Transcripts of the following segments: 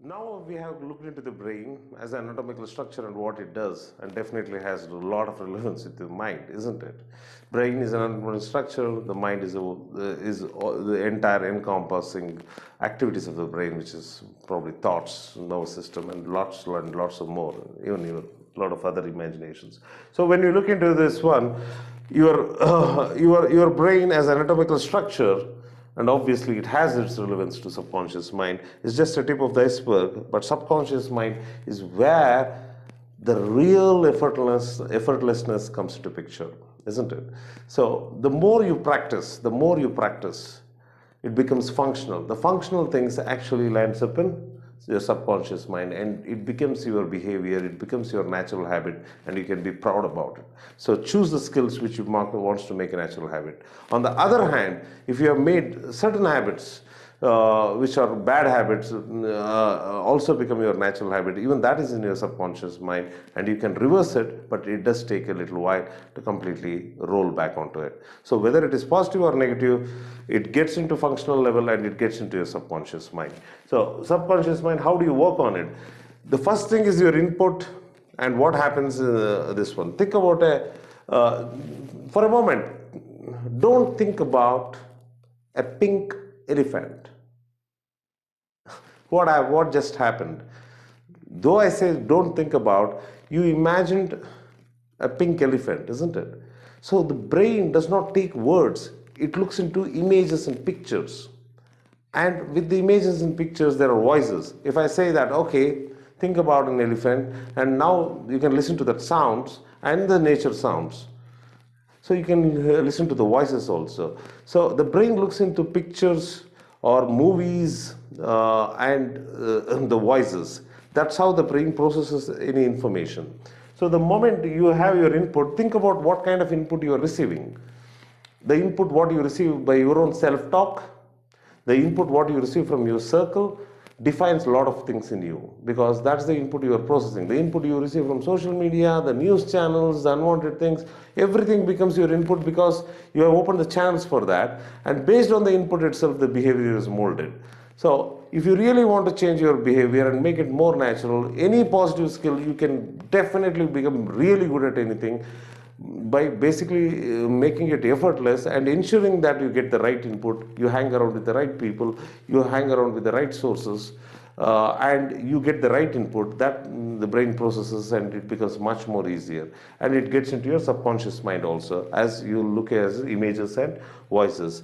Now we have looked into the brain as an anatomical structure and what it does, and definitely has a lot of relevance with the mind, isn't it? Brain is an anatomical structure. The mind the entire encompassing activities of the brain, which is probably thoughts, nervous system, and lots of more, even a lot of other imaginations. So when you look into this one, your brain as an anatomical structure, and obviously it has its relevance to subconscious mind, is just a tip of the iceberg. But subconscious mind is where the real effortlessness comes into picture, isn't it? So the more you practice, it becomes functional. The functional things actually lands up in your subconscious mind, and it becomes your behavior, it becomes your natural habit, and you can be proud about it. So choose the skills which you wants to make a natural habit. On the other hand, if you have made certain habits which are bad habits, also become your natural habit, even that is in your subconscious mind, and you can reverse it, but it does take a little while to completely roll back onto it. So whether it is positive or negative, it gets into functional level and it gets into your subconscious mind. So subconscious mind, how do you work on it? The first thing is your input. And what happens this one, think about for a moment, don't think about a pink elephant. What just happened? Though I say don't think about, you imagined a pink elephant, isn't it? So the brain does not take words, it looks into images and pictures. And with the images and pictures, there are voices. If I say that, okay, think about an elephant, and now you can listen to the sounds and the nature sounds. So you can listen to the voices also. So the brain looks into pictures or movies and the voices. That's how the brain processes any information. So the moment you have your input, think about what kind of input you are receiving. The input what you receive by your own self-talk, the input what you receive from your circle defines a lot of things in you, because that's the input you are processing. The input you receive from social media, the news channels, the unwanted things, everything becomes your input because you have opened the channels for that, and based on the input itself, the behavior is molded. So if you really want to change your behavior and make it more natural, any positive skill, you can definitely become really good at anything by basically making it effortless and ensuring that you get the right input, you hang around with the right people, you hang around with the right sources, and you get the right input that the brain processes, and it becomes much more easier, and it gets into your subconscious mind also as you look as images and voices.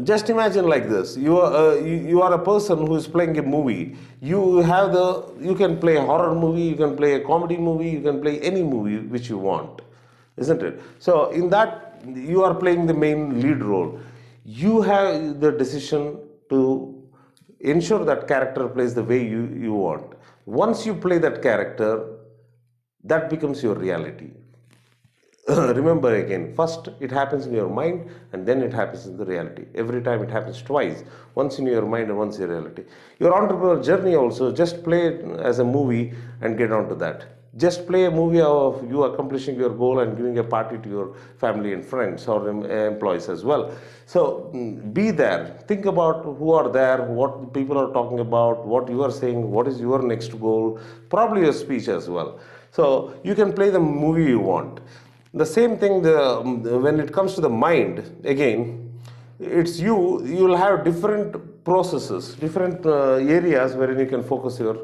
Just imagine like this: you are a person who is playing a movie. You can play a horror movie, you can play a comedy movie, you can play any movie which you want, isn't it? So in that you are playing the main lead role. You have the decision to ensure that character plays the way you want. Once you play that character, that becomes your reality. Remember again, first it happens in your mind and then it happens in the reality. Every time it happens twice, once in your mind and once in reality. Your entrepreneurial journey also, just play it as a movie and get onto that. Just play a movie of you accomplishing your goal and giving a party to your family and friends or employees as well. So be there, think about who are there, what people are talking about, what you are saying, what is your next goal, probably your speech as well. So you can play the movie you want. The same thing when it comes to the mind, again, it's you'll have different processes, different areas wherein you can focus your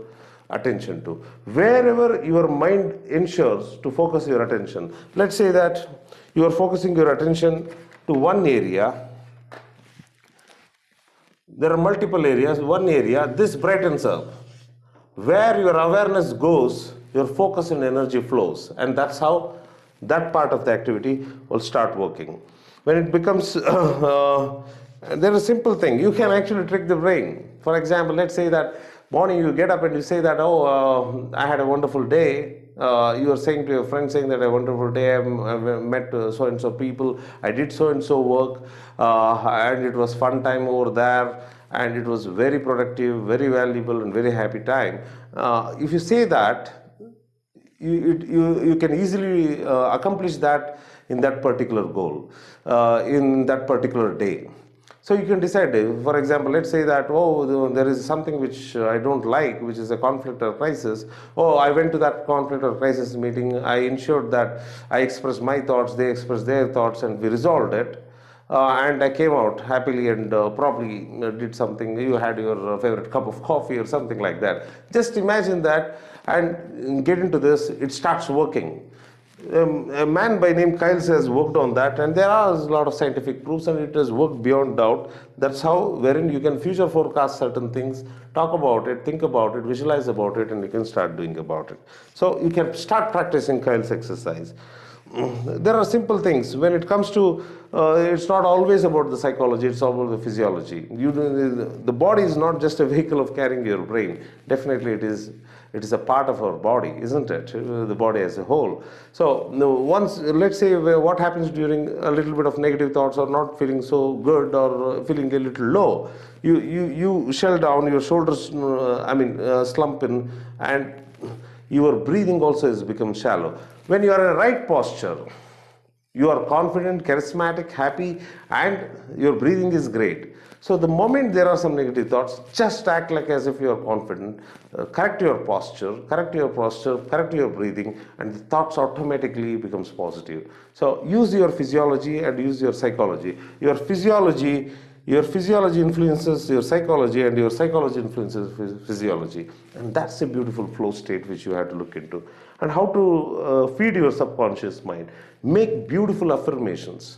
attention to. Wherever your mind ensures to focus your attention, let's say that you are focusing your attention to one area, there are multiple areas, one area, this brightens up. Where your awareness goes, your focus and energy flows, and that's how that part of the activity will start working. When it becomes, there's a simple thing, you can actually trick the brain. For example, let's say that morning you get up and you say that, I had a wonderful day. You are saying to your friend, saying that a wonderful day, I met so and so people, I did so and so work, and it was fun time over there, and it was very productive, very valuable, and very happy time. If you say that, you can easily accomplish that in that particular goal, in that particular day. So you can decide, for example, let's say that, oh, there is something which I don't like, which is a conflict or crisis. Oh, I went to that conflict or crisis meeting. I ensured that I expressed my thoughts, they expressed their thoughts, and we resolved it. And I came out happily and probably did something. You had your favorite cup of coffee or something like that. Just imagine that and get into this. It starts working. A man by name Kyles has worked on that, and there are a lot of scientific proofs, and it has worked beyond doubt. That's how, wherein you can future forecast certain things, talk about it, think about it, visualize about it, and you can start doing about it. So you can start practicing Kyle's exercise. There are simple things when it comes to it's not always about the psychology, it's all about the physiology. The body is not just a vehicle of carrying your brain. Definitely it is a part of our body, isn't it? The body as a whole. So once, let's say, what happens during a little bit of negative thoughts, or not feeling so good, or feeling a little low, you shell down, your shoulders slump in, and your breathing also has become shallow. When you are in a right posture, you are confident, charismatic, happy, and your breathing is great. So the moment there are some negative thoughts, just act like as if you are confident, correct your posture, correct your breathing, and the thoughts automatically becomes positive. So use your physiology and use your psychology. Your physiology influences your psychology, and your psychology influences physiology. And that's a beautiful flow state which you have to look into. And how to feed your subconscious mind. Make beautiful affirmations.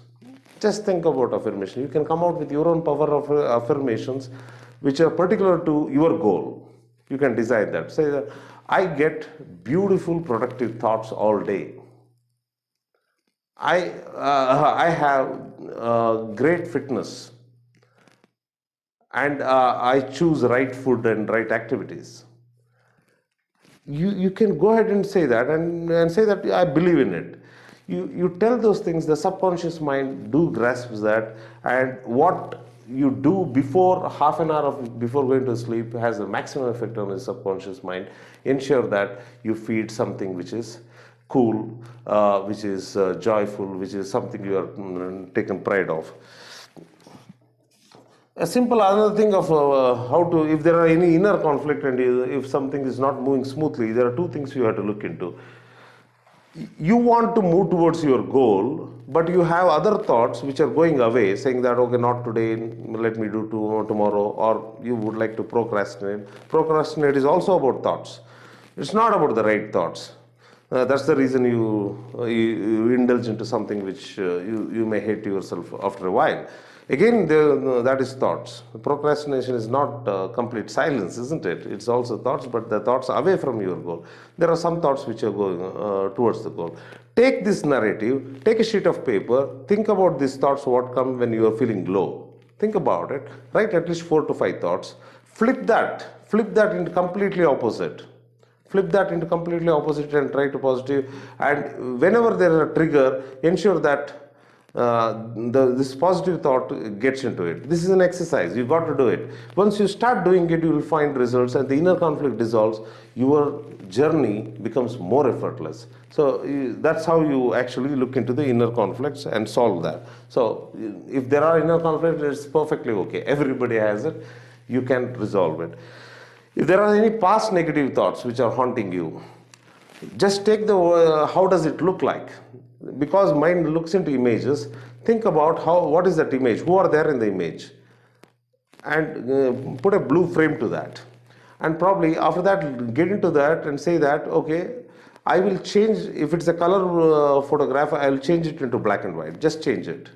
Just think about affirmation. You can come out with your own power of affirmations which are particular to your goal. You can design that. Say that I get beautiful productive thoughts all day. I have great fitness, and I choose right food and right activities. You can go ahead and say that, and say that I believe in it. You tell those things, the subconscious mind do grasp that, and what you do before half an hour before going to sleep has a maximum effect on the subconscious mind. Ensure that you feed something which is cool, which is joyful, which is something you are taken pride of. A simple another thing of how to, if there are any inner conflict, and if something is not moving smoothly, there are two things you have to look into. You want to move towards your goal, but you have other thoughts which are going away, saying that, okay, not today, let me do tomorrow, or you would like to procrastinate. Procrastinate is also about thoughts. It's not about the right thoughts. That's the reason you indulge into something which you may hate yourself after a while. Again, that is thoughts. Procrastination is not complete silence, isn't it? It's also thoughts, but the thoughts away from your goal. There are some thoughts which are going towards the goal. Take this narrative, take a sheet of paper, think about these thoughts, what come when you are feeling low. Think about it, write at least 4 to 5 thoughts, flip that into completely opposite. Flip that into completely opposite and try to positive. And whenever there is a trigger, ensure that this positive thought gets into it. This is an exercise. You got to do it. Once you start doing it, you will find results, and the inner conflict dissolves. Your journey becomes more effortless. So that's how you actually look into the inner conflicts and solve that. So if there are inner conflicts, it's perfectly okay. Everybody has it. You can resolve it. If there are any past negative thoughts which are haunting you, just take the how does it look like? Because mind looks into images, think about what is that image, who are there in the image, and put a blue frame to that. And probably after that, get into that and say that, okay, I will change, if it's a color photograph, I'll change it into black and white. Just change it.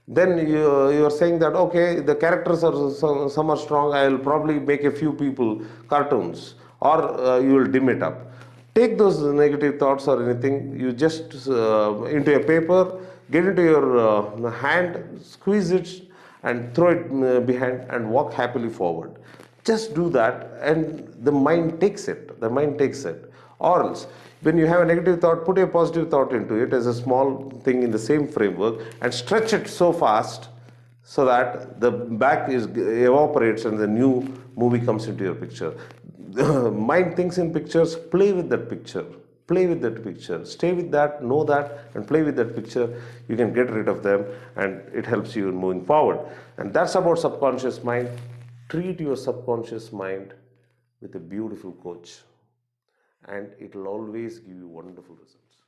Then you're saying that, okay, the characters are some are strong, I'll probably make a few people cartoons, or you will dim it up. Take those negative thoughts or anything, you just into a paper, get into your hand, squeeze it, and throw it behind, and walk happily forward. Just do that, and the mind takes it. The mind takes it. Or else, when you have a negative thought, put a positive thought into it as a small thing in the same framework, and stretch it so fast so that the back evaporates and the new movie comes into your picture. Mind thinks in pictures, play with that picture. play with that picture, stay with that, know that, and play with that picture. You can get rid of them, and it helps you in moving forward. And that's about subconscious mind. Treat your subconscious mind with a beautiful coach, and it will always give you wonderful results.